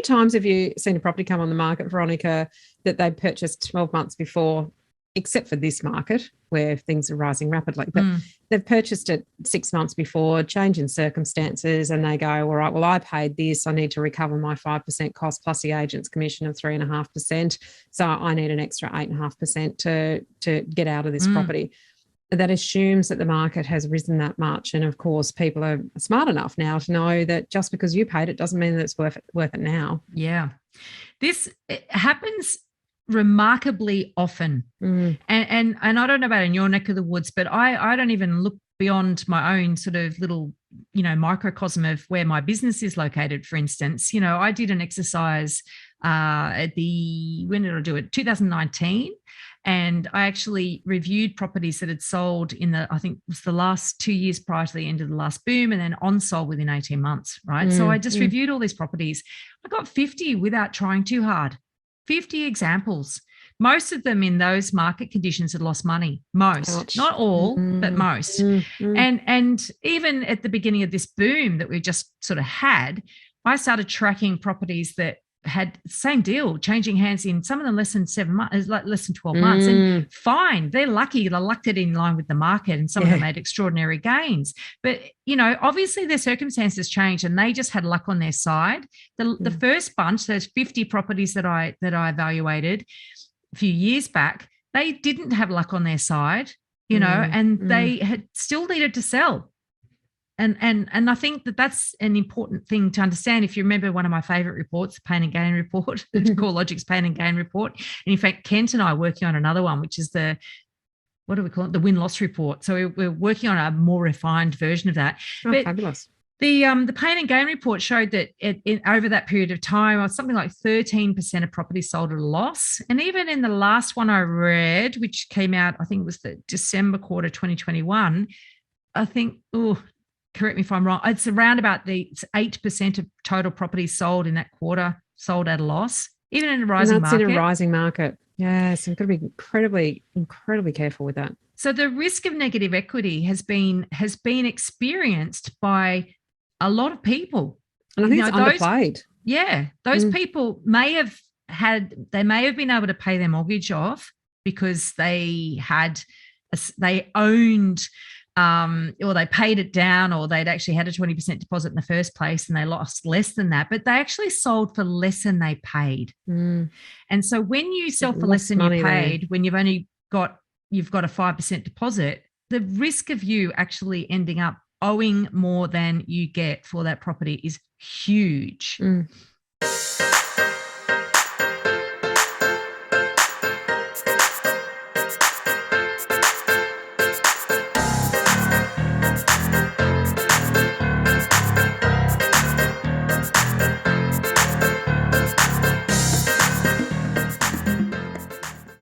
many times have you seen a property come on the market, Veronica, that they purchased 12 months before, except for this market where things are rising rapidly, but they've purchased it 6 months before, change in circumstances, and they go, all right, well, I paid this. I need to recover my 5% cost plus the agent's commission of 3.5%. So I need an extra 8.5% to get out of this property. That assumes that the market has risen that much. And of course, people are smart enough now to know that just because you paid it doesn't mean that it's worth it now. Yeah. This happens remarkably often. And I don't know about in your neck of the woods, but I don't even look beyond my own sort of little, microcosm of where my business is located, for instance. I did an exercise when did I do it? 2019. And I actually reviewed properties that had sold I think it was the last 2 years prior to the end of the last boom, and then on sold within 18 months, right? So I just reviewed all these properties. I got 50 without trying too hard, 50 examples. Most of them in those market conditions had lost money. Most, Ouch. Not all, but most. And even at the beginning of this boom that we just sort of had, I started tracking properties that had same deal, changing hands in some of them less than 7 months, like less than 12 months. And fine, they're lucky. They lucked it in line with the market, and some of them made extraordinary gains. But, obviously their circumstances changed and they just had luck on their side. The first bunch, those 50 properties that I evaluated a few years back, they didn't have luck on their side, and they had still needed to sell. And I think that that's an important thing to understand. If you remember one of my favourite reports, the Pain and Gain report, the CoreLogic's Pain and Gain report. And in fact, Kent and I are working on another one, which is the win-loss report. So we're working on a more refined version of that. Oh, but fabulous. The Pain and Gain report showed that over that period of time, something like 13% of properties sold at a loss. And even in the last one I read, which came out, I think it was the December quarter 2021, I think, correct me if I'm wrong, it's around about 8% of total properties sold in that quarter sold at a loss, even in a rising market. In a rising market. Yes, I'm going to be incredibly, incredibly careful with that. So the risk of negative equity has been experienced by a lot of people. And I think it's underplayed. Those people may have been able to pay their mortgage off because they owned or they paid it down, or they'd actually had a 20% deposit in the first place and they lost less than that, but they actually sold for less than they paid. And so when you sell for less than you paid, when you've got a 5% deposit, the risk of you actually ending up owing more than you get for that property is huge.